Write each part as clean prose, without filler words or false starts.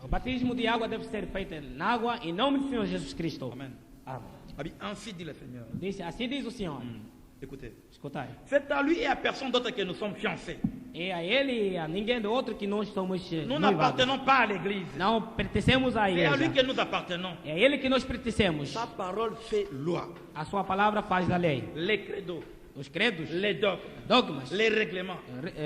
O batismo de água deve ser feito na água em nome do Senhor Jesus Cristo. Amen. Amém. Ainsi dit le Seigneur. Assim diz o Senhor. Écoutez. Escutai. C'est à lui et à personne d'autre que nous sommes fiancés. É a ele e a ninguém do outro que nós somos Nous noivados. n'appartenons pas à l'église. Não pertencemos à C'est à lui igreja. que nous appartenons. É a ele que nós pertencemos. Sa parole fait loi. A sua palavra faz da lei. Les credos, Os credos, les dogmes, dogmas, les règlements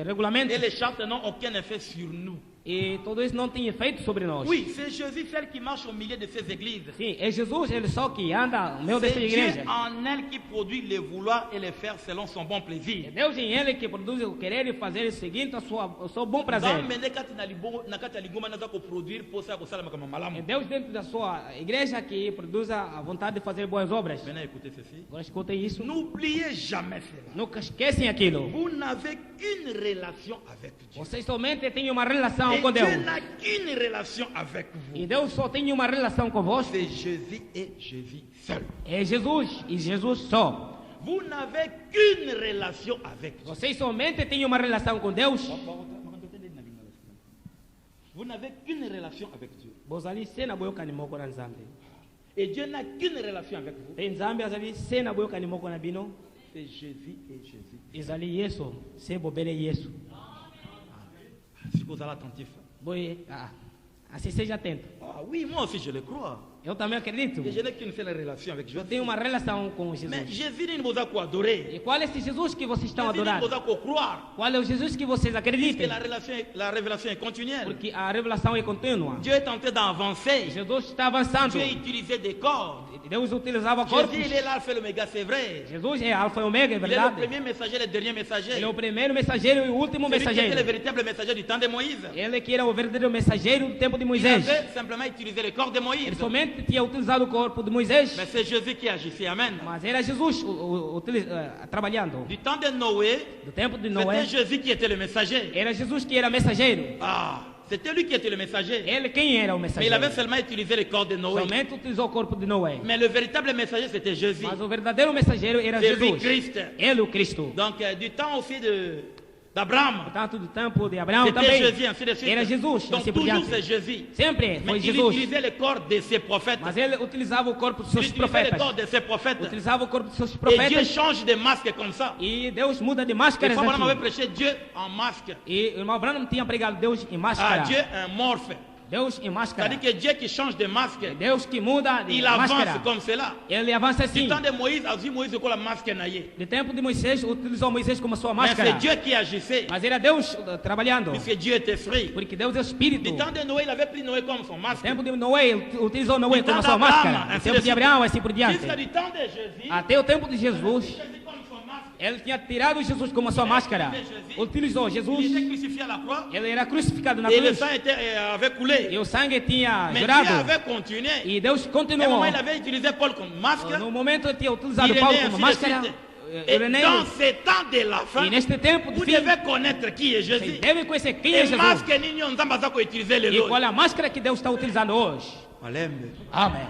regulamentos et les chartes n'ont aucun effet sur nous. e tudo isso não tem efeito sobre nós. Oui, c'est Jésus celle qui marche au milieu de ces églises. Sim, é Jesus, ele só que anda no meio C'est dessa Dieu igreja. en elle qui produit les vouloir et les faire selon son bon É plaisir. Deus em ele que produz o querer e fazer o seguinte, o seu bom prazer. Zamene kati na kati ya lingoma naza koproduire posa kosala makambo É malamu. Deus dentro da sua igreja que produz a vontade de fazer boas obras. Maintenant écoutez ceci. Agora escutem isso. N'oubliez jamais cela. Nunca esquecem aquilo. Vous n'avez qu'une relation avec Dieu. Vocês somente têm uma relação Et com Deus. Dieu n'a qu'une relation avec vous. E Deus só tem uma relação convosco. C'est Jésus et Jésus seul. É Jesus e Jesus só. Vous n'avez qu'une relation avec Dieu. Vocês somente têm uma relação com Deus. Vous n'avez qu'une relation avec Dieu. Bozali sena boyokani moko na Nzambe. Et Dieu n'a qu'une relation avec vous. Te Nzambe azali sena boyokani moko na bino. C'est Jésus et Jésus. Ezali Yesu, se bobele Yesu. Si vous êtes attentif. Boy, assim seja atento. Ah oui, moi aussi je le crois. Eu também acredito. Et je n'ai qu'une seule relation avec Eu Jésus. tenho uma relação com Mais Jesus. Jésus n'est pas à adorer. E qual é esse Jesus que vocês estão Jésus n'est adorando? pas à croire. Qual é o Jesus que vocês Puisque acreditam? la révélation est continuelle. Porque a revelação é contínua. Dieu est en train d'avancer. Jesus está avançando. Dieu utilisait des cordes. Deus utilizava corpos. Jésus, il est l'alpha et l'oméga, c'est vrai. Jesus é alfa e ômega, é Il est le verdade. premier messager et le dernier messager. Ele é o primeiro mensageiro e o último Celui qui était le mensageiro. véritable messager du temps de Moïse. Ele que era o verdadeiro mensageiro do tempo de Il Moisés. avait simplement utilisé le corps de Moïse. Ele somente tinha utilizado o corpo de Moisés. Mais c'est Jésus qui agissait. Amen. Mas era Jesus trabalhando. Du temps de Noé, Do tempo de c'était Noé, Jésus qui était le messager. era Jesus que era mensageiro. Ah, c'était lui qui était le messager. Ele quem era o Mais il mensageiro? avait seulement utilisé le corps de Noé. Somente utilizou o corpo de Noé. Mais le véritable messager, c'était Jésus. Mas o verdadeiro mensageiro era Jésus Jesus. Christ. Ele, o Cristo. Donc, du temps aussi d'Abraham, Portanto, do tempo de Abraão c'était também Jésus, ainsi de suite. era Jesus. Donc, Assim por toujours diante. c'est Jésus. Sempre Mais foi il Jesus. utilisait le corps de ses prophètes. Mas ele utilizava o corpo dos Il seus utilisait le profetas. corps de ses prophètes. Utilizava o corpo dos seus Et Dieu profetas. change de masque comme ça. E Deus muda de Et máscaras Frère Branham avait aqui. prêché Dieu en masque. E o irmão Abraão tinha pregado Deus em Ah, máscara. Dieu un morphe. Deus em máscara. C'est-à-dire que Dieu qui change de masque, Deus que muda de il avance máscara. comme cela. Ele avança Du assim. temps de Moïse, a vu Moïse comme la masque naïe. No tempo de Moisés, utilizou Moisés como sua Mais c'est máscara. Dieu qui agissait, Mas era Deus trabalhando. puisque Dieu est esprit. Porque Deus é o Espírito. Du temps de Noé, il avait pris Noé comme son masque. No tempo de Noé, utilizou Noé Du temps como sua d'Abraham, máscara. No ainsi tempo de de suite. Abraão, assim por diante. Jusqu'à du temps de Jésus, Até o tempo de Jesus, Jésus comme son masque. ele tinha tirado Jesus como sua máscara. Utilizou Il Jesus. était crucifié à la croix Ele era crucificado na et le cruz. sang avait coulé. E o sangue tinha Mais Dieu jurado. avait continué. E Deus À un continuou. moment, il avait utilisé Paul comme masque. No momento, ele tinha utilizado Irénée, Paulo ainsi como de máscara. suite. Et Ireneu. dans ces temps de la fin, E neste tempo de vous fim, devez connaître qui est Jésus. vocês devem conhecer quem é Et Jesus. masque nini on nzamba za ko utiliser les E qual autres. é a máscara que Deus está utilizando hoje. Malembe. Amém.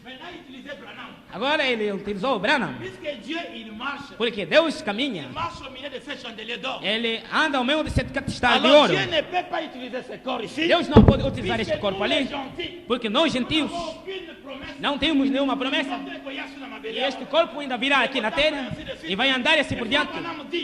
Maintenant, utiliser Branham. Agora ele utilizou o Branham. Puisque Dieu, il marche. Porque Deus caminha. Il marche au milieu de ces chandeliers d'or. Ele anda ao meio de sete catistales de Alors ouro. Dieu ne peut pas utiliser ce corps ici. Deus não pode utilizar Puisque este corpo nous, ali. les gentils, Porque nós, gentios, aucune promesse. não temos nenhuma promessa. E este corpo ainda virá aqui na terra e vai andar assim por diante.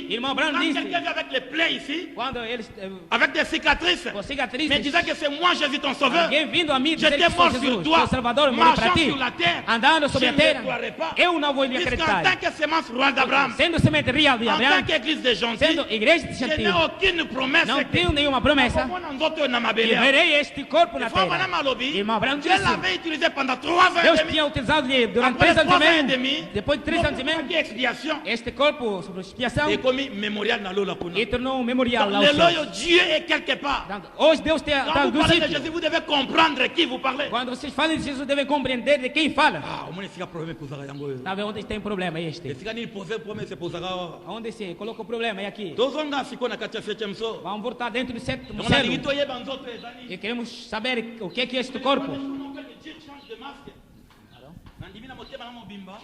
Irmão Abraão Quand disse, quelqu'un vient avec les plaies ici, quando eles avec des cicatrices, com mais cicatrizes, disant que c'est moi Jésus ton sauveur, alguém vindo a mim dizer j'étais que sou mort sur Jesus, toi, teu Salvador, morri para marchant ti, sur la terre, andando sobre je a ne terra, croirais pas. eu não vou lhe Puisqu'en acreditar. tant que semence royale d'Abraham, Sendo semente real de en Abraão, tant qu'église de gentils, sendo igreja de je n'ai gentil, aucune promesse. não tenho nenhuma promessa que verei este corpo na terra. Irmão Abraão Dieu disse, l'avait utilisé pendant 3 ans et Deus demi. tinha utilizado ele durante Après 3 anos 3 ans et e meio, demi, depois de 3 anos e meio, expiation, este corpo sobre expiação et commis mémorial dans l'eau la kuna. e tornou um memorial lá ao Le céu. loyo, Dieu est quelque part. Portanto, hoje Deus está Quand vous do parlez de sítio. Jésus, vous devez comprendre qui vous parlez. Quando vocês falam de Jesus, devem compreender de quem fala. Ah, au moins, il y a un problème pour ça. Sabe onde tem problema Et este? si vous posez un problème, c'est pour ça. Onde se coloca o problema é aqui. Tous on a si qu'on a 4e saut. Vamos voltar dentro do sétimo On a selo dit que Dieu banzo te zani. e queremos saber o que é este corpo. Dieu change de masque. Nandimi na motia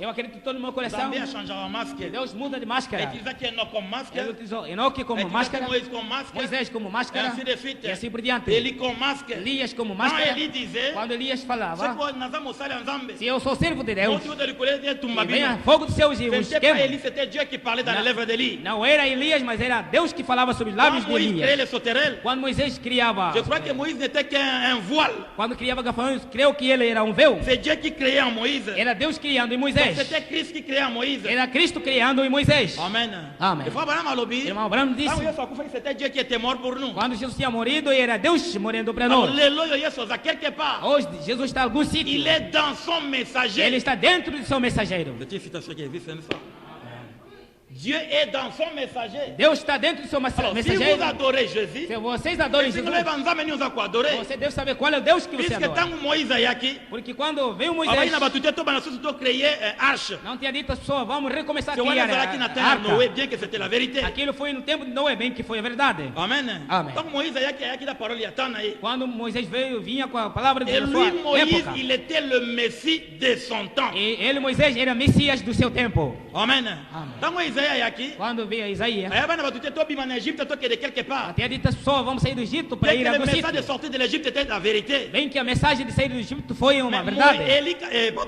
Eu acredito todo no meu coração. Zambé a changé a máscara. Deus muda de Ele máscara. utilizou que Enoque como Ele máscara. utilizou Enoque como Ele máscara, Moisés como máscara. Moisés como máscara, E assim de suite. e assim por diante. Ele com máscara. Elias como Quand máscara. Eli disait, Quando Elias c'est falava, quoi, nous avons salé en Zambé. se eu sou servo de Deus, Motivo de recolher de e Tumbabino. venha fogo dos seus e os C'était pas queima. Élie, c'était Dieu qui parlait dans les lèvres d'Élie. Não era Elias, mas era Deus que falava sobre os lábios Quand de Moïse créait Elias. les sauterelles, Quando Moisés criava, je crois que Moïse n'était qu'un voile. quando criava gafanhotos, creu que ele era um véu. C'est Dieu qui créait en Moïse. Era Deus criando em Donc Moisés. c'était Christ qui créait en Moïse. Era Cristo criando em Moisés. Amen. Amen. Il faut Abraham à l'obéir. Irmão Abraão disse, Quand Yesu akufa, c'était Dieu qui était mort pour nous. quando Jesus tinha morrido, era Deus morrendo para Alors, nós. l'élo yo Yesu, à quelque part, Hoje, Jesus está em algum sítio. il est dans son messager. Ele está dentro de seu mensageiro. C'est une citation qui existe, n'est-ce pas? Dieu est dans son messager. Deus está dentro do seu Alors, si vous mensageiro. adorez Jésus, Se vocês adoram si vous Jesus, levez Nzambe ni uzako adorer, você deve saber qual é o Deus que você puisque adora. tant Moïse ayaki, Porque quando veio abayi Moisés, na batute to bana susu to créer arche. não tinha dito as pessoas, vamos recomeçar a C'est criar wana qui na a terre Noé, arca. bien que c'était la vérité. Aquilo foi no tempo de Noé, bem que foi a verdade. Amen. Amen. Donc Moïse ayaki da parole yatana ye. Quando Moisés veio, vinha com a palavra Et de lui, sua Moïse, época. il était le Messie de son temps. E ele, Moisés, era Messias do seu tempo. Amen. Amen. Donc Moïse ayaki, Quando veio Isaías, ayabana batute to bima na Égypte to que de quelque part. tinha dito as pessoas, vamos sair do Egito para Bien ir que a le algum message de sítio. sortie de l'Égypte était la vérité. Bem que a mensagem de sair do Egito foi uma Mais verdade.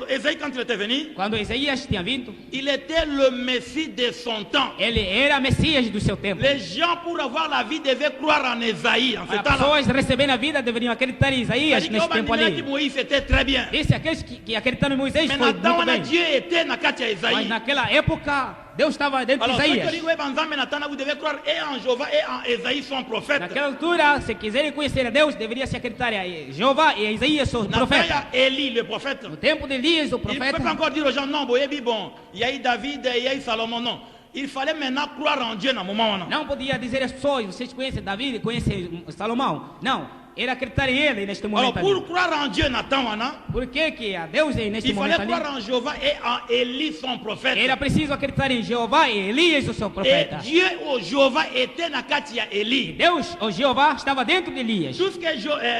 Ésaïe, quand il était venu, Quando Isaías tinha vindo, il était le Messie de son temps. ele era Messias do seu tempo. Les gens, pour avoir la vie, devaient croire en Ésaïe en ce As temps-là. pessoas recebendo a vida deveriam acreditar em Isaías C'est-à-dire nesse que tempo Obadiah ali. dit Moïse était très bien. Disse aqueles que acreditaram em Moisés Mais foi maintenant, muito bem. Dieu était na Katia Mas Ésaïe. naquela época, Deus estava dentro de Alors, ceux qui Isaías. disent, ouais, Banzambe Natana, vous devez croire et en Jéhovah et en Ésaïe, son prophète. Naquela altura, se quiserem conhecer a Deus, deveria se acreditar em Jeová e a Isaías, seu profeta. Nataya, Élie, le prophète. No tempo de Elias, o Il ne peut profeta, pas encore dire aux gens, non, boyebi, bon, il y a eu David, il y a eu Salomon, non. Il fallait maintenant croire en Dieu dans le moment. Non. não podia dizer às pessoas, vocês conhecem Davi, conhecem Salomão. Não, era acreditar em ele neste Alors, momento ali. pour croire en Dieu, Nathan, Por que que a Deus é neste il fallait momento croire ali? en Jéhovah et en Élie, son prophète. Era preciso acreditar em Jeová e Elias, o seu Et profeta. Dieu, au Jéhovah, était na Katia Élie. Deus, o Jeová, estava dentro de Elias. Tout ce que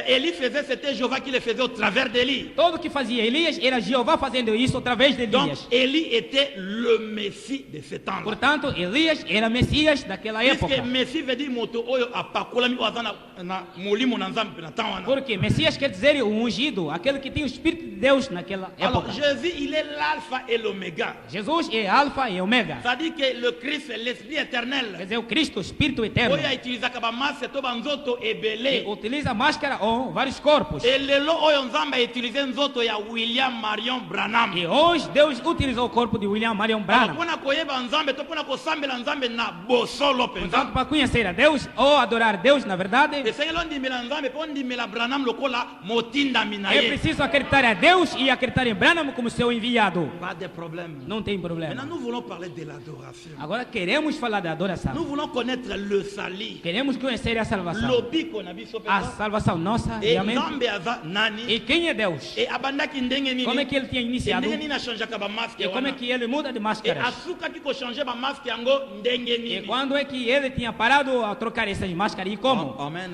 Élie faisait, c'était Jéhovah qui le faisait au travers d'Élie. Tudo que fazia Elias era Jeová fazendo isso através de Donc, Elias. Élie était le Messie de ce temps-là. Portanto, Elias era Messias daquela época. Puisque Messie veut dire moto oyo apakolami oyo aza na molimo na Nzambe na temps wana. Porque Messias quer dizer o ungido, aquele que tem o Espírito de Deus naquela Alors, época. Jésus, il est l'alpha et l'oméga. Jesus é Alfa e Ômega. C'est-à-dire que le Christ, c'est l'esprit Quer éternel. dizer, o Cristo, o Espírito eterno. Oyo autilisaka bamasse to banzoto E ebele. utiliza máscara ou vários corpos. Et lelo oyo Nzambe autilize nzoto ya William Marion Branham. E hoje Deus utilizou o corpo de William Marion Alors, Branham. mpona koyeba Nzambe to mpona kosambela Nzambe na bosolo Portanto, penza. para conhecer a Deus ou adorar Deus, na verdade, Esengeli ondimela Nzambe mpo ondimela Branham lokola motindami na é ye. preciso acreditar a Deus e acreditar em Branham como seu enviado. Pas de problème. Não tem Maintenant, problema. nous voulons parler de l'adoration. Agora queremos falar da adoração. Nous voulons connaître le salut. Queremos conhecer a salvação. Lobiko na biso A penza. salvação nossa, Et realmente. Nzambe aza nani? E quem é Deus? Et abandaki ndenge nini? Como é que ele tinha Et iniciado? ndenge nini achangeaka bamaske E como é wana? que ele muda de Et máscaras? asukaki kochange bamaske yango ndenge E nini? quando é que ele tinha parado a trocar essas máscaras e como? Amen.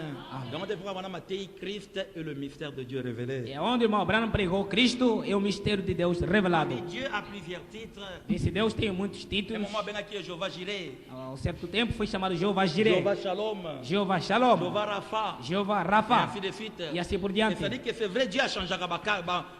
Donc, on devrait avoir Christ et le mystère de Dieu révélé. É onde o irmão Branham pregou Cristo é o mistério de Deus revelado. Et Dieu a plusieurs titres. Esse Deus tem muitos Et títulos. moment ben qui est Jéhovah Jireh, Há um certo tempo foi chamado Jeová Jireh, Jéhovah Shalom, Jeová Shalom, Jéhovah Rapha, Jeová et Rafa ainsi de suite. e assim por Et diante. c'est-à-dire que c'est vrai, Dieu a changé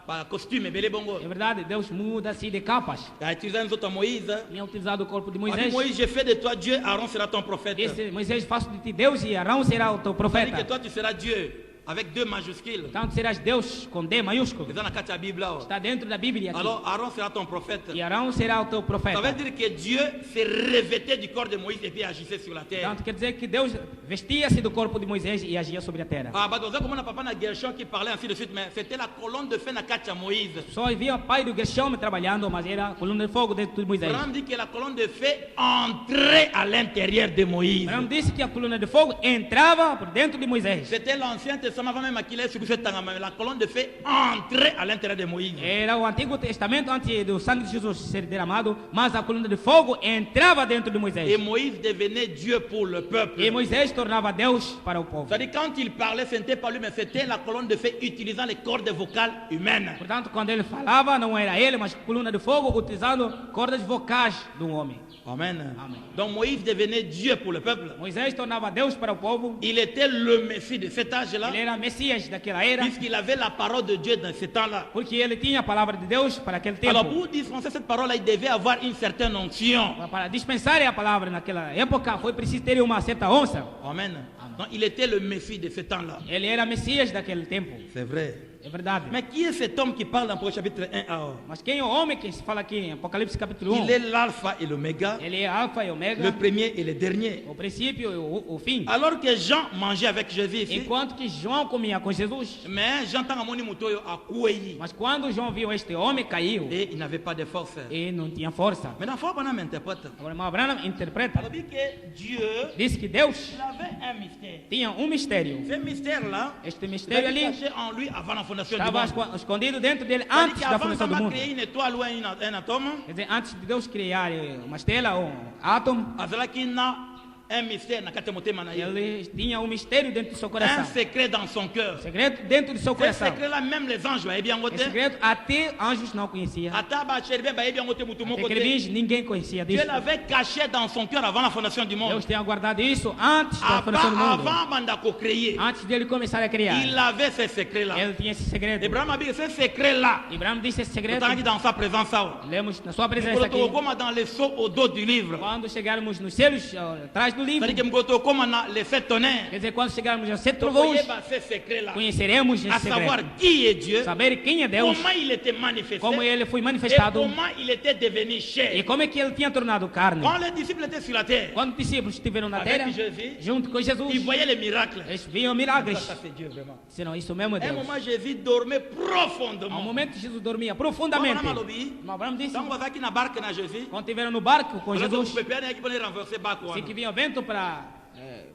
ba costume, belé bongo. É verdade, Deus muda assim de capas. Il a utilisé un autre Moïse. Tinha utilizado o corpo de Il a dit, Moisés. Moïse, j'ai fait de toi Dieu, Aaron sera ton prophète. Disse Moisés, faço de ti Deus e Arão será o teu C'est-à-dire que profeta. toi tu seras Dieu, avec deux majuscules. Então serás Deus com D maiúsculo. C'est dans la carte de la Bible là. Está dentro da Bíblia aqui. Alors Aaron sera ton prophète. E Arão será o teu Ça veut profeta. dire que Dieu s'est revêté du corps de Moïse et puis agissait sur la terre. Então quer dizer que Deus vestia-se do corpo de Moisés e agia sobre a terra. Ah, bah, dans un moment, on a papa na Gershon qui parlait ainsi de suite, mais c'était la colonne de feu na Katia Moïse. Só havia o pai do Gershom trabalhando, mas era a coluna de fogo dentro de Moisés. Abraham dit que la colonne de feu entrait à l'intérieur de Moïse. Abraão disse que a coluna de fogo entrava por dentro de Moisés. C'était l'Ancien Testament Testament, avant même qu'il ait sur cette tangama, la colonne de feu entrait à l'intérieur de Moïse. Era o Antigo Testamento antes do sangue de Jesus ser derramado, mas a coluna de fogo entrava dentro de Et Moisés. Moïse devenait Dieu pour le peuple. E Moisés tornava Deus para o povo. C'est-à-dire quand il parlait, ce n'était pas lui, mais c'était la colonne de feu utilisant les cordes vocales humaines. Portanto, quando ele falava, não era ele, mas coluna de fogo utilizando cordas vocais do homem. Amen. Amen. Donc Moïse devenait Dieu pour le peuple. Moisés tornava Deus para o povo. Il était le Messie de cet âge-là, Ele era Messias daquela era, puisqu'il avait la parole de Dieu dans ce temps-là. porque ele tinha a palavra de Deus para aquele tempo. Alors pour dispenser cette parole-là, il devait avoir une certaine onction. Para dispensar a palavra naquela época, foi preciso ter uma certa onça. Amen. Donc il était le Messie de ce temps-là. Ele era Messias daquele tempo. C'est vrai. É verdade. Mais qui est cet homme qui parle dans Proverbe chapitre 1a? Mas quem é o homem que se fala aqui em Apocalipse capítulo 1? Il est l'alpha et l'oméga, Ele é Alfa e Ômega, le premier et le dernier. o princípio e o fim. Alors que Jean mangeait avec Jésus ici, Enquanto que João comia com Jesus, mais Jean tanga moni mutoyo akuei mas quando João viu este homem, caiu et il n'avait pas de force. e não tinha força. Maintenant, faut pas m'interprète. Agora, irmão Abraão interpreta, Alors dit que Dieu, diz que Deus il avait un mystère. tinha mistério. Ce mystère-là, Este il mistério était ali caché en lui avant la fondation du estava monde. escondido dentro dele C'est-à-dire antes da qu'avant fundação do ça m'a mundo. créé une étoile ou un atome, Quer dizer, antes de Deus criar uma estrela ou um átomo, azala qui n'a un mystère na kati motema na ye. ele tinha mistério dentro do seu Un coração. secret dans son cœur. Segredo dentro do seu Ce coração. secret-là, même les anges bayebi yango Esse te. segredo até anjos não conheciam. Ata ba cherubim bayebi yango te mutu Até moko te. querubins, ninguém conhecia disso. Dieu l'avait caché dans son cœur avant la fondation du monde. Deus tinha guardado isso antes da fundação do mundo. Avant Bandako créer, Antes dele começar a criar. il avait ce secret-là. Ele tinha esse segredo. Abraham a dit que ce secret-là, Abraão disse esse segredo. autant que dans sa présence, Lemos na sua presença aqui. comme dans les sceaux au dos du livre. Quando chegarmos nos selos atrás do livro. C'est-à-dire que comme dans les sept tonnerres, Quer dizer, quando chegarmos a 7 vous trovões, voyez ce secret-là. conheceremos À esse savoir segredo. qui est Dieu, Saber quem é Deus, comment il était manifesté, como ele foi et manifestado comment il était devenu e chair. como é que ele tinha tornado carne. Quand les disciples étaient sur la terre, Quando os discípulos estiveram na terra, avec Jésus, junto com Jesus, ils voyaient les miracles. eles viam Ça, milagres. ça c'est Dieu vraiment. Senão, isso mesmo é À un Deus. moment, Jésus dormait Ao profondément. momento, Jesus dormia profundamente. Abraham alobi, Mas Abraão disse, quand on va na barque na Jésus, quando estiveram no barco com alors Jesus, que o pepe qui pode renverser barco. assim que vinha o vento para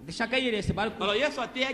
deixar cair esse barco, Alors Yesu até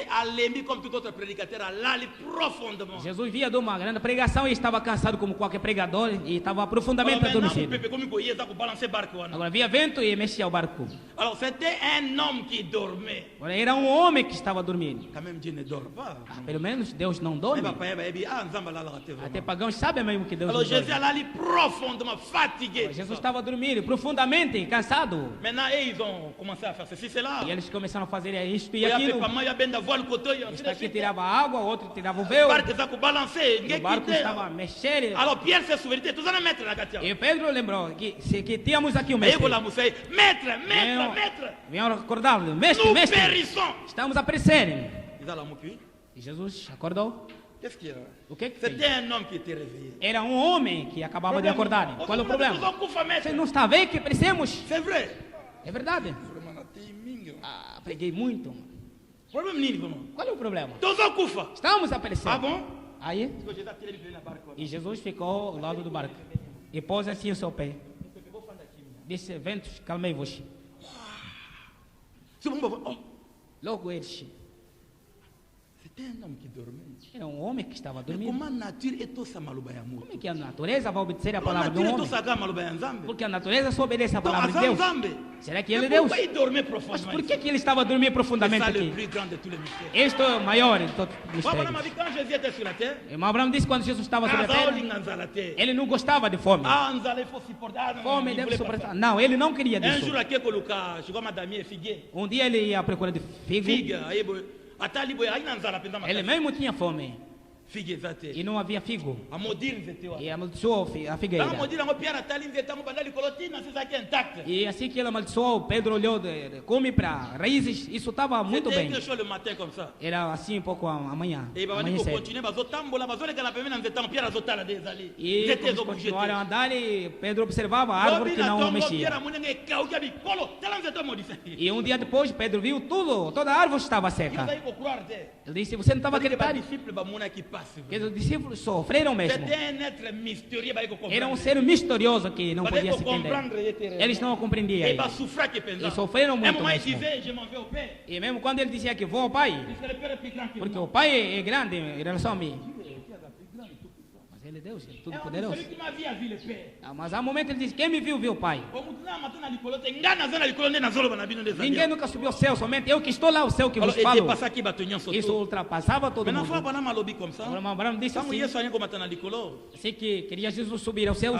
alembi comme tout autre prédicateur, là profondément. Jesus via de uma grande pregação e estava cansado como qualquer pregador e estava profundamente Alors maintenant, o adormecido. pepe comme il ça pour balancer barco. Agora via vento e mexia o barco. Alors c'était un homme qui dormait. Agora era homem que estava dormindo. Quand même Dieu ne dort pas. Pelo menos Deus não dorme. Mais papa baby nzamba la la te Até vraiment. pagãos sabem mesmo que Deus não Alors Jésus dorme. là profondément fatigué. Jesus estava dormindo profundamente, cansado. Maintenant ils ont commencé à faire ceci cela. E eles começaram a fazer isto e Il y a aquilo. pas mal ya benda voile côté. Este aqui tirava água, o outro tirava o véu. O barco estava balancer, O ninguém barco quittait. estava a mexer. Alors Pierre s'est souvenu, tous en mettre na katia. E Pedro lembrou que tínhamos aqui o Aí mestre. vou lá mostrar, maître. Vinham recordá-lo, mestre, Nous mestre. périssons. Estamos a perecer. Ils allaient m'appuyer. E Jesus acordou. Qu'est-ce qu'il y a? O que que C'était fez? un homme qui était réveillé. Era homem que acabava de acordar. Qual é o problema? Você não está vendo que perecemos? C'est vrai. É verdade. Vraiment, na tei mingi. Ah, preguei muito. Problème nini vraiment? Qual é o problema? Tous en kufa. Estamos a perecer. Ah bon? Aí, Parce que Jésus a tiré le na barco. e Jesus ficou ao lado do barco. E pôs assim o seu pé. Disse, ventos, calmei-vos. C'est bon, oh. Logo eles. C'était un homme qui dormait. Era homem que estava Mais dormindo. comment nature est tout ça maluba ya mutu? Como é que a natureza vai obedecer a La palavra do nature est tout homem? ça ga maluba ya nzambe. Porque a natureza só obedece a Donc, palavra de à Deus. Nzambe. Será que ele é Mais Deus? pourquoi il dormait Mas profondément? por que ele estava dormindo C'est profundamente ça le aqui? plus grand de tous les mystères. Este é o maior de todos os Voilà, mistérios. ma vie, quand Jésus était sur la terre, Irmão Abraão disse quando Jesus estava sobre a Azao terra, linganza terre. ele não gostava de fome. Ah, Nzala, il faut supporter. Ah, non, Fome il deve voulait pas suportar. ça. Não, ele não queria Un disso. jour, aqui, colocar, je vois madame et figuier. Dia ele ia à procura de figo. Figue, aí, boy. Atali, boy, aí, Nzala, pensa, Ele mesmo tinha fome figue, exato. e não havia figo. A modire, nzete, E amaldiçoou a a figueira. modire, a Pierre, Atali, nzete, a bandali, colotina, c'est ça qui est intact. E assim que ele amaldiçoou, Pedro olhou, come para raízes. Isso estava muito C'était bem. quelque chose le matin comme ça. Era assim um pouco amanhã. Et bah, on Amanhecer. continue, bah, zotambola, bah, zoleka la pemena, nzete, Pierre, azotala, des ali. E Nzete, eles zo, bougete. continuaram a andar e Pedro observava a árvore que não Pierre, mexia. a mulher, kauka, bicolo, tela, nzete, modifié. E dia depois, Pedro viu tudo, toda a árvore estava Il seca. va y croire, Ele disse, você não estava parce que, bah, acreditando? disciple, bah, mon qui souffert. Que os discípulos sofreram mesmo. C'était un être mystérieux. Era um ser misterioso que não podia se entender. Eles não o compreendiam. Et ainda. souffert que pensant. E sofreram Un muito moment, il mesmo. disait, je m'en vais au Père. E mesmo quando ele dizia que vou ao Pai, Puisque le Père est plus grand que porque moi. o Pai é grande em relação a mim. Mas ele é Deus, ele é tudo Celui poderoso. qui m'a vu a vu le Père. Ah, mas há um momento ele diz, quem me viu, viu o Pai. Ninguém nunca subiu ao céu, somente eu que estou lá, o céu que vos falo. Isso ultrapassava todo mundo. Agora, o Abraão disse assim, assim que queria Jesus subir aos céus.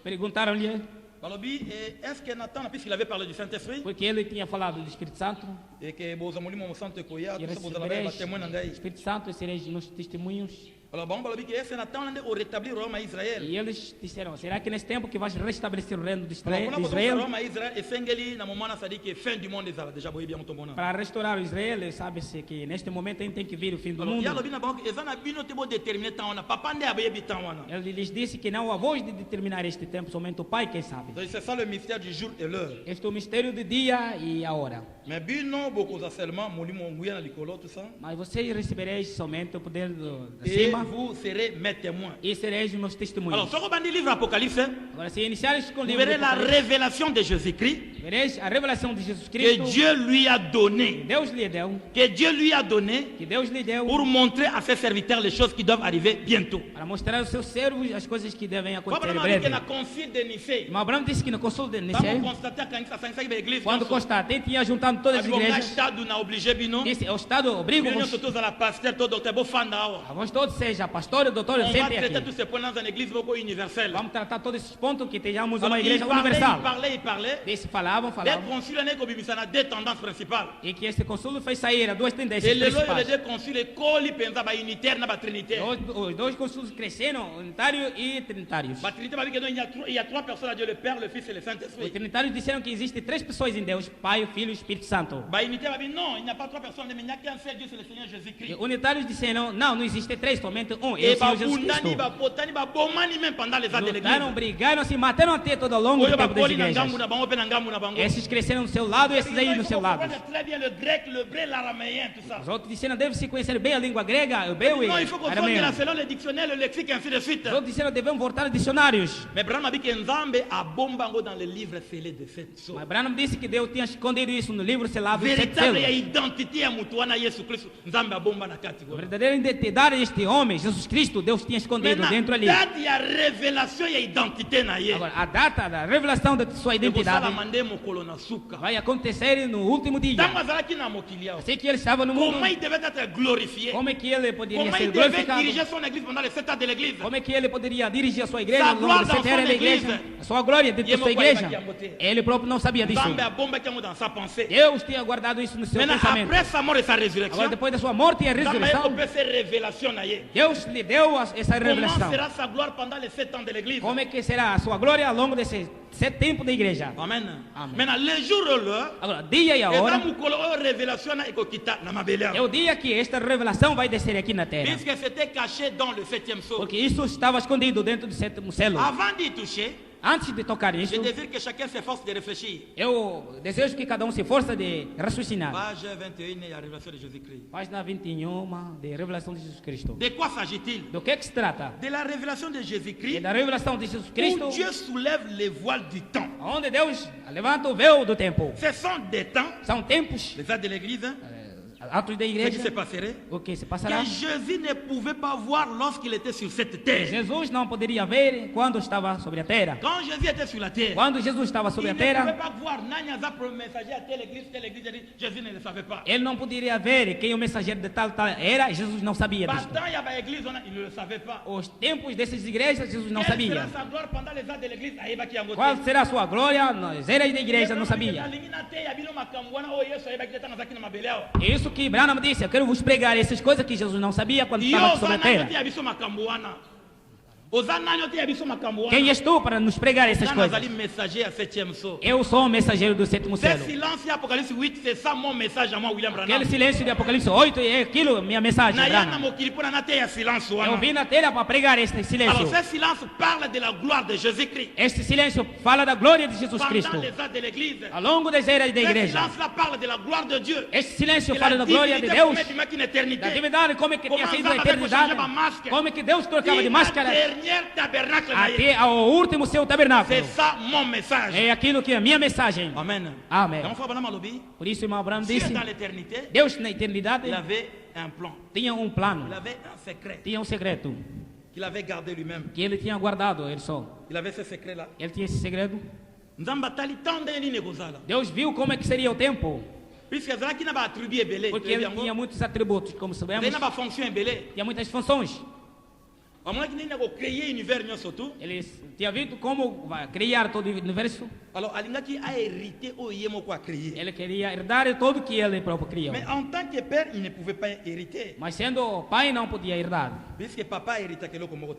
Perguntaram-lhe, est-ce que Nathan, puisqu'il avait parlé du Saint-Esprit, porque ele tinha falado do Espírito Santo, et que vous avez mon santo koya, e tout ça vous avez recebereis témoin o nangai. Espírito Santo e sereis nos testemunhos. Alors bon, balobi que est-ce que Nathan au rétablir Rome à Israël. E eles disseram, será que nesse tempo que vais restabelecer o reino de Alors Israel, pour Rome à Israël et Fengeli na moment ça dit que fin du monde est déjà boy bien tombona. para restaurar o Israel, sabe-se que neste momento tem que vir o fim do Alors mundo. ya lobi na banque ezana bino te bo déterminer temps na papa ndé abebi temps wana. Ele lhes disse que não há voz de determinar este tempo, somente o Pai quem sabe. Donc c'est ça le mystère du jour et l'heure. Este é o mistério do dia e a hora. Mais bino beaucoup seulement molimo nguya na likolo tout ça. Mas vocês recebereis somente o poder de Et cima vous serez mes témoins. e sereis meus testemunhos. Alors, sur le livre Apocalypse, Agora, se iniciares com o vous livro, verrez do la Apocalipse, révélation de Jésus-Christ vereis a revelação de Jesus que Cristo, Dieu lui a donné. Deus lhe deu, Que Dieu lui a donné que Deus lhe deu pour montrer à ses serviteurs les choses qui doivent arriver bientôt. para mostrar aos seus servos as coisas que devem acontecer em Abraham dit que breve. na concile de Nicée, Mas Abraão disse que no consul de vamos Nicéia, constater que a igreja, quando Constantino tinha juntado todas as o igrejas, Estado na obligé bino, disse, o Estado obriga-vos, todos a la pasteur, todo docteur, bo fanda awa. a vós todos, seja pastor, doutor, On va sempre traiter aqui. tous ces points dans une église beaucoup universelle. Vamos tratar todos esses pontos que tenhamos uma Alors, igreja universal. il parlait. Desse falavam, Les falavam. conciles n'est qu'au deux tendances principales. E que este consul fez sair a duas Et tendências les principais. deux conciles, coli pensa ba unitaire na ba trinitaire. Os dois consulos cresceram, unitário e trinitários. Ba trinitaire ba que il y a trois personnes à Dieu, le Père, le Fils et le Os Saint-Esprit. trinitários disseram que existem três pessoas em Deus, Pai, o Filho e o Espírito Santo. Ba unitaire ba non, il n'y a pas trois personnes, mais il n'y a qu'un seul Dieu, c'est le Seigneur E Jésus-Christ. unitários disseram, não existe três, somente um, é Et o ba Senhor Jesus bundani Cristo. ba potani ba bomani même pendant les années de Lutaram, l'église. brigaram, se mataram até todo ao longo Oyo do ba tempo das koli na igrejas. ngambu na bango pe na ngambu na bango. Esses cresceram do seu lado e esses aí no seu lado. Très bien le grec, le hébreu, l'araméen, tout ça. Os outros disseram, deve-se conhecer bem a língua grega, hebreu e Non, il faut qu'on arameu. là selon le dictionnaire, le lexique, ainsi de suite. Os outros disseram, devemos voltar aos dicionários. Mais Branham a dit que Nzambe a bombango dans le livre scellé de sept sceaux. Mas Branham disse que Deus tinha escondido isso no livro selado de sete Véritable selos. identité ya mutu wana Yesu Kristo, Nzambe a bomba na kati. A verdadeira identidade deste homem, Jesus Cristo, Deus tinha escondido dentro ali. date ya révélation ya identité na ye. Agora, a data da revelação da sua identidade Ekosala mande mokolo na suka. vai acontecer no último dia. Tango azalaki na mokili yao. Sei que ele estava no mundo. Comment il devait être glorifié? Como é que ele poderia Comment ser il devait glorificado? diriger son église pendant les 7 ans de l'église? Como é que ele poderia dirigir a sua igreja Sa ao longo gloire de dans 7 anos son da igreja? église. A sua glória dentro da sua Yemo igreja. kwa yaki Ele próprio não sabia disso. Nzambe a bomba qui dans sa pensée. Deus tinha guardado isso no seu Maintenant, pensamento. après sa mort et sa Agora, résurrection, depois da sua morte e a Nzambe a ressurreição, opéré cette révélation na ye. Deus lhe deu essa Comment revelação. sera sa gloire pendant les 7 ans de l'église? Como é que será a sua glória ao longo desses 7 tempos da igreja? Amen. Amen. Maintenant, le jour et l'heure, Agora, dia e a eza hora mukolo oyo révélation na ekokita na mabele é awa. o dia que esta revelação vai descer aqui na terra. Puisque c'était caché dans le 7e sceau. Porque isso estava escondido dentro do sétimo selo. Avant d'y toucher, Antes de tocar je isso, désire que chacun s'efforce de réfléchir. eu desejo que cada um se força de raciocinar. Page 21, il y a la révélation de Jésus-Christ. Página 21 de revelação de Jesus Cristo. De quoi s'agit-il? Do que se trata? De la révélation de É Jésus-Christ, da revelação de Jesus Cristo, où Dieu soulève les voiles du temps. onde Deus levanta o véu do tempo. Ce sont des temps, São tempos, les actes de l'église, hein, atos da ce qui se igreja, passerait, o que se passará. que Jésus ne pouvait pas voir lorsqu'il était sur cette terre. Jesus não poderia ver quando estava sobre a terra. Quand Jésus était sur la terre, Quando Jesus estava il sobre ne a pouvait terra, pas voir Nanya pour messager à telle église, Jésus ne le savait pas. ele não poderia ver quem o mensageiro de tal era. Jesus não sabia disso. Pendant il y avait l'église, il ne le savait pas. Os tempos dessas igrejas, Jesus não Quelle sabia. sera sa gloire pendant les actes de l'église? Aïba qui a Qual voté. será a sua glória? Nas eras da igreja não sabia. Isso que Branham disse, eu quero vos pregar essas coisas que Jesus não sabia quando estava aqui sobre a terra. Quem és tu para nos pregar essas coisas? Eu sou o mensageiro do sétimo céu. Ce silence de Apocalipse 8, c'est ça mon message à moi, William Branham. Aquele silêncio de Apocalipse 8 é aquilo, minha mensagem. Eu vim na telha para pregar este silêncio. Alors ce silence parle de la gloire de Jésus-Christ. Este silêncio fala da glória de Jesus Cristo. Pendant les âges de l'Église. Ao longo das eras da igreja. Ce silence parle de la gloire de Dieu. Este silêncio fala da glória de Deus. Da divindade, como é que tinha sido a eternidade. Como é que Deus trocava de máscara. Até ao último seu tabernáculo. C'est ça mon message. É aquilo que é a minha mensagem. Amen. Amém. Por isso, irmão Abraão disse: Deus na eternidade tinha um plano, tinha um secreto que ele tinha guardado. Ele só. Ele tinha esse segredo. Deus viu como é que seria o tempo. Porque ele tinha muitos atributos, como sabemos. Tinha muitas funções. Ele tinha visto como criar todo o universo. Ele queria herdar tudo que ele próprio criou. Mas sendo pai não podia herdar.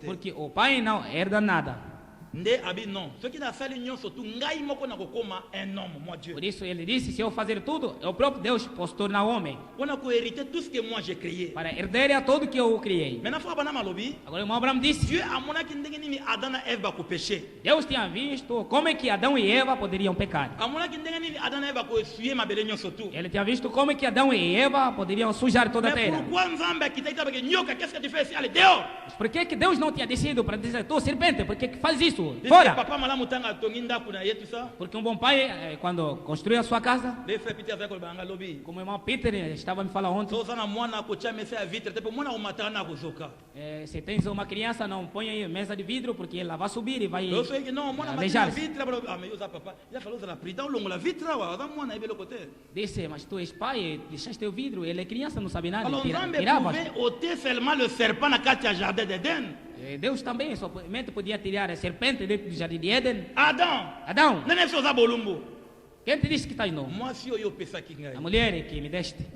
Porque o pai não herda nada. Por isso ele disse: se eu fazer tudo, eu próprio Deus posso tornar homem. Para herdar a tudo que eu criei. Agora o irmão Abraão disse: Deus tinha visto como é que Adão e Eva poderiam pecar. Ele tinha visto como é que Adão e Eva poderiam sujar toda a terra. Mas por que Deus não tinha decidido para dizer: tu serpente, por que faz isso? Fora! Porque um bom pai, quando construiu a sua casa, como o irmão Peter estava me falando ontem, se tens uma criança, não põe aí mesa de vidro, porque ela vai subir e vai aleijar-se. Disse: mas tu és pai, deixaste o vidro, ele é criança, não sabe nada. Tirava. Deus também somente podia tirar a serpente dentro do jardim de Éden. Adão. Quem te disse que está indo? A mulher que me deste.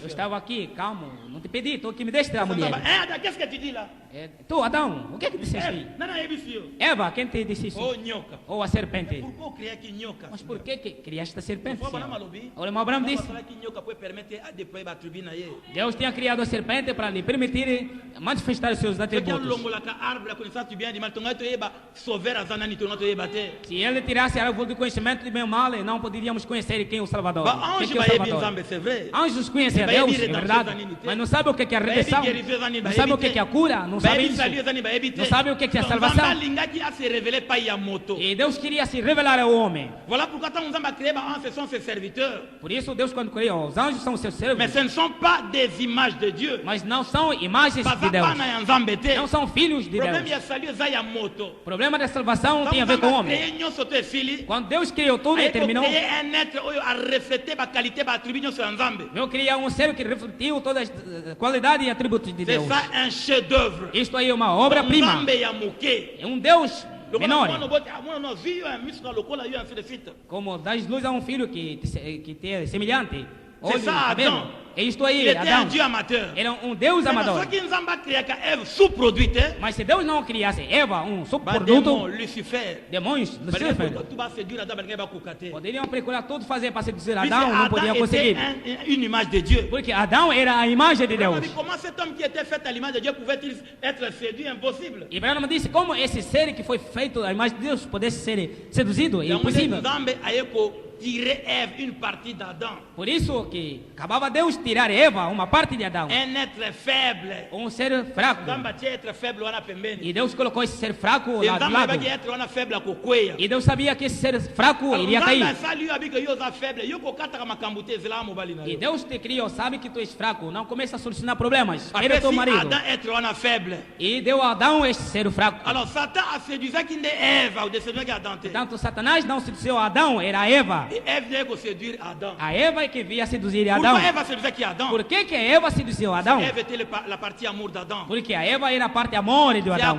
Eu estava aqui, calmo, não te pedi, tu que me deste a mulher. Tu, Adão, o que disseste aí? Eva, quem te disse isso? Ou a serpente? Mas por que criaste a serpente? O irmão Abraão disse: Deus tinha criado a serpente para lhe permitir manifestar os seus atributos. Se ele tirasse a árvore do conhecimento de bem e mal, não poderíamos conhecer quem é o Salvador. Anjos conhecem a Deus, é verdade, mas não sabem o que é a redenção, não sabem o que é a cura, não sabem isso, não sabem o que é a salvação. E Deus queria se revelar ao homem. Por isso Deus, quando criou os anjos, são seus servos. Mas não são imagens de Deus, não são filhos de Deus. O problema da salvação tem a ver com o homem. Quando Deus criou tudo e terminou, Deus criou um ser que refletiu todas as qualidades e atributos de Deus. Isto aí é uma obra-prima. É um Deus menor. Como das luz a um filho que te é semelhante. Olho, cabelo. É isto aí, Adão. Era um Deus amador. Mas se Deus não criasse Eva, um subproduto, demônios, Lucifer, poderiam procurar tudo fazer para seduzir Adão, não podiam conseguir. Porque Adão era a imagem de Deus. E Abraão disse: como esse ser que foi feito à imagem de Deus pudesse ser seduzido? É impossível. Por isso que acabava Deus tirar Eva, uma parte de Adão. Um ser fraco. E Deus colocou esse ser fraco lá do lado. E Deus sabia que esse ser fraco iria cair. E Deus te criou, sabe que tu és fraco, não começa a solucionar problemas. Ele é teu marido. E deu a Adão esse ser fraco. Portanto, Satanás não seduziu Adão, era Eva. A Eva é que via seduzir Adão. Por que a Eva seduziu Adão? Porque a Eva era a parte amor de Adão.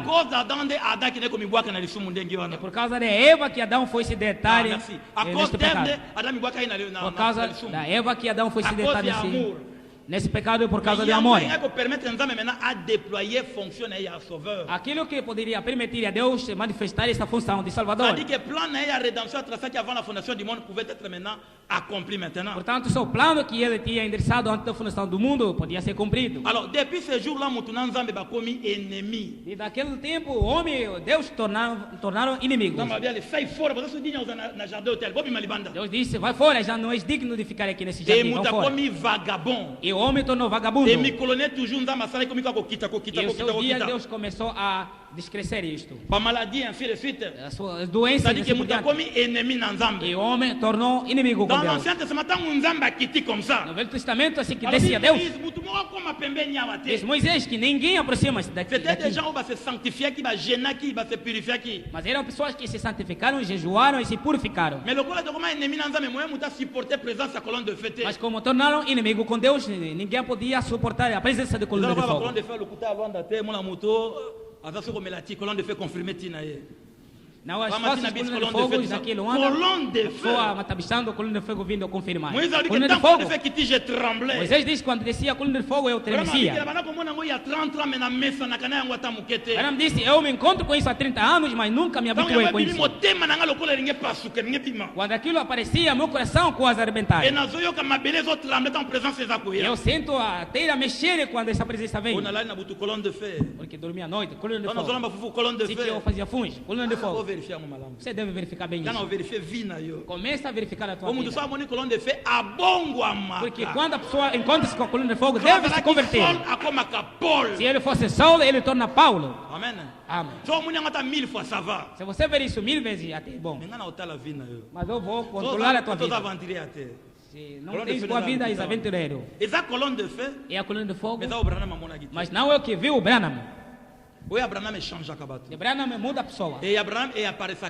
É por causa de Eva que Adão foi se deitar neste pecado. Por causa da Eva que Adão foi se deitar nesse. nesse pecado por causa do amor. Aquilo que poderia permitir a Deus manifestar essa função de Salvador. Portanto, seu plano que ele tinha endereçado antes da fundação do mundo podia ser cumprido. Alors, depuis ce jour-là, e daquele tempo, o homem e Deus tornaram inimigos. Deus disse, vai fora, já não és digno de ficar aqui nesse jardim. E o homem tornou vagabundo. E o seu dia Deus começou a descrescer isto. Para maladie, ainsi de suite. As doenças que e o homem tornou inimigo com Deus. Dans l'Ancien Testament, no Velho Testamento, assim que descia Deus. Diz Moisés que ninguém aproxima-se daqui. Mas eram pessoas que se santificaram, jejuaram e se purificaram. Mas como tornaram inimigo com Deus, ninguém podia suportar a presença de coluna de fogo. Não, as forças de coluna de fogo aqui em Luanda, a matabistando, a coluna de fogo vindo a confirmar. Coluna de fogo. Moisés diz que quando descia a coluna de fogo eu tremecia. Aram disse, eu me encontro com isso há 30 anos, mas nunca me habituei com isso. Quando aquilo aparecia, meu coração quase arrebentava. Eu sinto a terra mexer quando essa presença vem. Porque dormia à noite, coluna de fogo. Se que eu fazia funge, coluna de fogo. Você deve verificar bem isso. Começa a verificar a tua vida. Porque quando a pessoa encontra-se com a coluna de fogo, deve se converter. Se ele fosse Saulo, ele torna Paulo. Amém. Amém. Se você ver isso 1000 vezes, até é bom. Mas eu vou controlar a tua vida. Se não tens tua vida, és aventureiro. É a coluna de fogo. Mas não é o que viu o Branham. O Abraham change a cabato. Abraham muda a pessoa. E Abraham aparece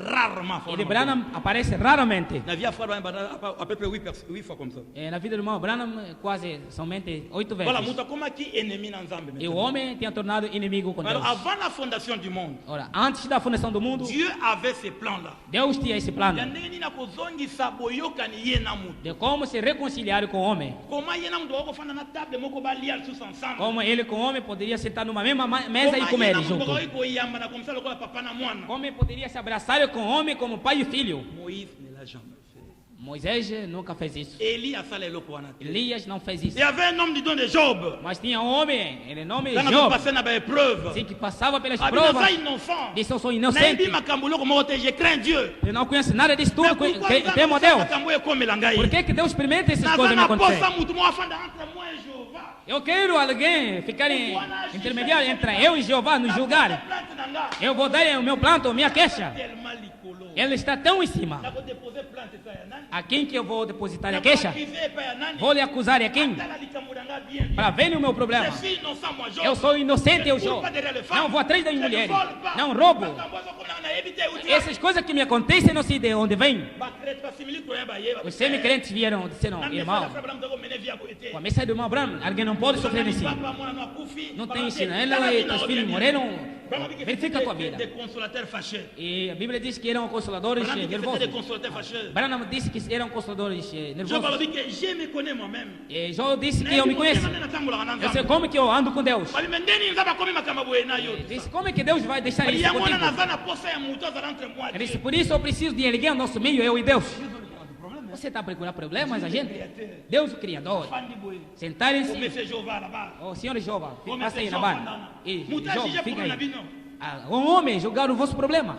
rarement. E Abraham aparece raramente. Na vida fora à peu près 8 fois comme ça. Na vida do irmão Abraham quase somente 8 vezes. Voilà, muita como aqui inimigo na Zambia. E o homem tinha tornado inimigo com Deus. Avant la fondation du monde. Ora, antes da fundação do mundo, Dieu avait ce plan là. Deus tinha esse plano. De como se reconciliar com o homem. Como ele com o homem poderia sentar numa mesma mesa e comer junto. Como poderia se abraçar com o homem como pai e filho? Moisés nunca fez isso. Elias não fez isso. E havia um nome de Job. Mas tinha um homem, ele nome Job. Sim, que passava pelas provas. Disse, eu sou inocente. Eu não conheço nada disso tudo. Temo a Deus. Por que Deus permite essas coisas me acontecerem? Eu quero alguém ficar intermediário entre eu e Jeová nos julgar. Eu vou dar o meu planto, a minha queixa. Ele está tão em cima. A quem que eu vou depositar a queixa? Vou lhe acusar a quem? Para ver o meu problema. Eu sou inocente, eu sou. Não vou atrás das mulheres. Não roubo. Essas coisas que me acontecem não sei de onde vêm. Os semi-crentes vieram e disseram, irmão, com a mensagem do irmão Abraão, alguém não pode sofrer assim. Não tem ensino. Ela e teus filhos morreram. Verifica a tua vida. E a Bíblia diz que eram consoladores nervosos. Branham disse que eram consoladores nervosos. E Jó disse que eu me conheço. Eu sei como que eu ando com Deus. Disse, como é que Deus vai deixar isso contigo? Ele disse, por isso eu preciso de erguer o nosso meio, eu e Deus. Você está procurando problemas, a gente? Deus o Criador. Sentarem-se. O Senhor Jeová, passa aí na barra. E Jó, fica aí. Um homem julgar o vosso problema.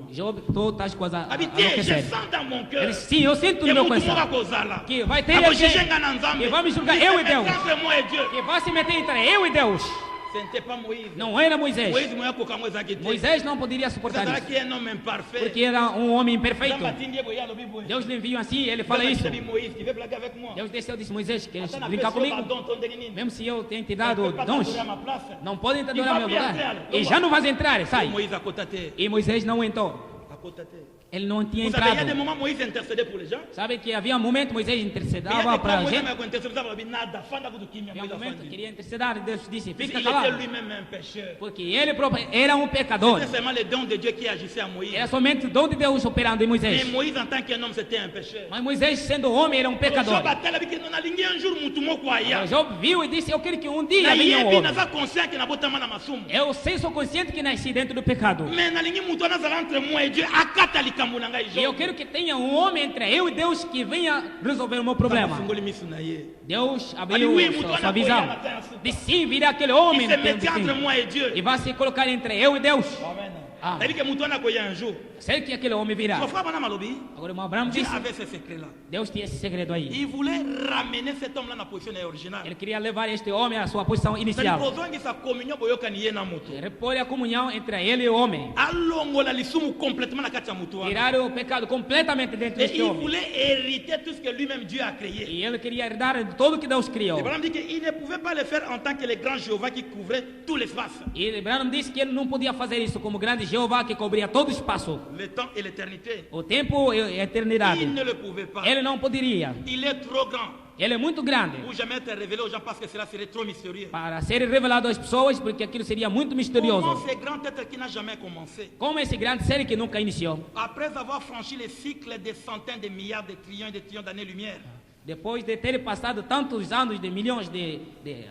Job, tu estás quase a enlouquecer. Sim, eu sinto no meu coração que vai ter alguém que vai me julgar, eu e Deus. Que vai se meter entre eu e Deus. Não era Moisés. Moisés não poderia suportar isso. Porque era um homem imperfeito. Deus lhe enviou assim, ele fala isso. Deus desceu e disse, Moisés, queres brincar comigo? Mesmo se eu tenho te dado dons, não podem te adorar meu lugar. E já não vais entrar, sai. E Moisés não entrou. Ele não tinha Vous savez, il y a entrado. des moments où Moïse intercédait pour les gens. Sabe que havia um momento que Moisés Il y a intercedava des para a moments gente. où Moïse intercédait, nada, fanda do que Havia um Moïse a momento que feito. queria interceder, Deus disse, Il fica était calado. lui-même un pécheur. Porque ele próprio era um pecador. C'était seulement le don de Dieu qui agissait à Moïse. Era somente o dom de Deus operando em Mais Moisés. Moïse, en tant qu'un homme, c'était un pécheur. Mas Moisés, sendo homem, era um pecador. Job a tel que non aligné un jour mutumo kwa ya. Job viu e disse, eu quero que um dia Na venha um yebi homem. na za conscient que na botama na masumu. Eu sei, sou consciente que nasci dentro do pecado. Mais na aligné mutumo na zala entre moi et Dieu akata likambo na ngai E eu Job. quero que tenha um homem entre eu e Deus que venha resolver o meu problema. Fungoli misu na ye. Deus Ali, abriu oui, sua mutuana visão. foi ela, tem De sim, virá aquele homem Il se no tempo mettait de entre sim. moi et Dieu. E vai se colocar entre eu e Deus. Amen. Ah. C'est-à-dire que mutuana koya un jour. Sei que aquele homem virá. Son frère Bana Malobi, Agora, o Abraão Dieu disse, avait ce secret-là. Deus tinha esse segredo aí. Il voulait ramener cet homme-là dans la position originale. Ele queria levar este homem à sua posição C'est-à-dire inicial. que sa communion boyoka ni ye na mutu. Repor a comunhão entre ele e o homem. Alongola lisumu complètement na kati ya mutu wana. Tirar o pecado completamente dentro Et deste il homem. voulait hériter tout ce que lui-même Dieu a créé. E ele queria herdar de tudo que Deus criou. Et Abraham dit qu'il ne pouvait pas le faire en tant que le grand Jéhovah qui couvrait tout l'espace. E Abraão disse que ele não podia fazer isso como grande Jeová que cobria todo o espaço. Le temps et l'éternité. O tempo e a eternidade. Il ne le pouvait pas. Ele não poderia. Il est trop grand Ele é muito grande pour jamais être révélé aux gens parce que cela serait trop mystérieux. para ser revelado às pessoas, porque aquilo seria muito Comment misterioso. ce grand être qui n'a jamais commencé, Como esse grande ser que nunca iniciou, après avoir franchi les cycles des centaines de milliards de trillions et de trillions d'années-lumière, depois de ter passado tantos anos, de milhões de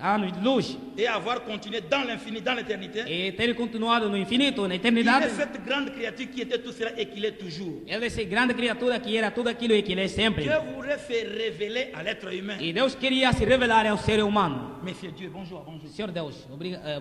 anos de luz, et avoir continué dans l'infini, dans l'éternité, e ter continuado no infinito, na il eternidade, est cette grande créature qui était tout cela et qu'il est toujours. ele é essa grande criatura que era tudo aquilo e que ele é sempre. Dieu voudrait se révéler à l'être humain. E Deus queria se revelar ao ser humano. Monsieur Dieu, bonjour, bonjour. Senhor Deus,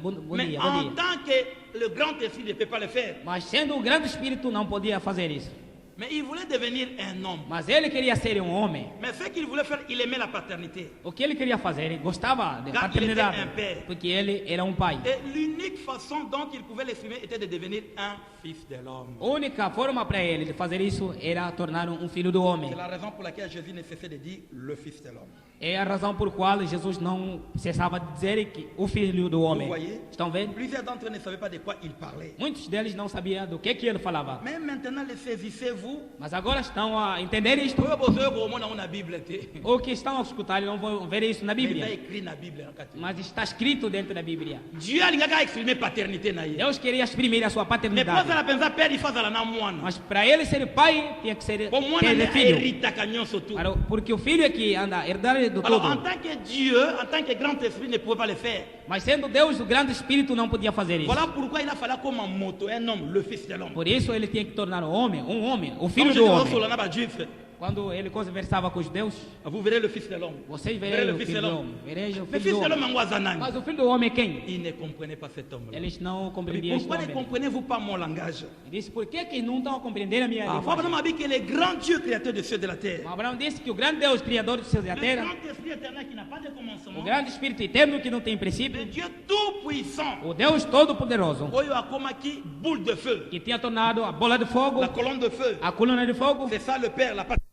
bom Mais dia, bom en dia. tant que le grand esprit ne peut pas le faire, Mas sendo um grande espírito não podia fazer isso. mais il voulait devenir un homme. Mas ele queria ser um homem. Mais ce qu'il voulait faire, il aimait la paternité. O que ele queria fazer? Ele gostava de Car paternidade. il était un père. Porque ele era um pai. Et l'unique façon dont il pouvait l'exprimer était de devenir un fils de l'homme. A única forma para ele de fazer isso era tornar um filho do homem. C'est la raison pour laquelle Jésus ne cessait de dire le fils de l'homme. É a razão por qual Jesus não cessava de dizer que o filho do Vous homem. voyez, Estão vendo? plusieurs d'entre eux ne savaient pas de quoi il parlait. Muitos deles não sabiam do que ele falava. Mais maintenant, le saisissez-vous. Mas agora estão a entender isto. Na Bible, Ou que estão a escutar e não vão ver isso na mais il Bíblia. écrit na Bible. Mas está escrito dentro da Bíblia. Dieu a exprimé paternité na ye. Deus queria exprimir a sua Mais pour paternidade. ça, pensa père, il faz la na moana. Mas para ele ser pai, tinha que ser Pour moi, ter on filho. hérita canyon surtout. Porque o filho é que anda a herdar do Alors, en todo. tant que Dieu, en tant que grand esprit, ne pouvait pas le faire. Mas sendo Deus, o grande espírito não podia fazer isso. Voilà pourquoi il a fallu comme un moto, un homme, le fils de l'homme. Por isso ele tinha que tornar um homem, o Comme filho je do dis, homem. Solana ba juif, Quando ele conversava com os judeus, vous verrez le fils de l'homme. vocês Verrez verem le o fils filho de do l'homme. homem. Vereja o Le filho fils do de l'homme homem. en Wazanani. Mas o filho do homem é quem? Il ne comprenait pas cet homme-là. Eles não Mais compreendiam este pourquoi ne homem. comprenez-vous pas mon langage? Ele disse, por que não estão a compreender a minha Ah, linguagem? Abraham a dit que le grand Dieu créateur de cieux et de la terre, Abraão disse que o grande Deus, criador dos céus e da le terra, grand esprit éternel qui n'a pas de commencement, o grande Espírito eterno que não tem le princípio, Dieu tout-puissant, o Deus todo-poderoso, Oyo Akomaki, boule de feu, que tinha tornado a bola de fogo, la colonne de feu, a coluna de fogo, c'est ça le Père, la paternité.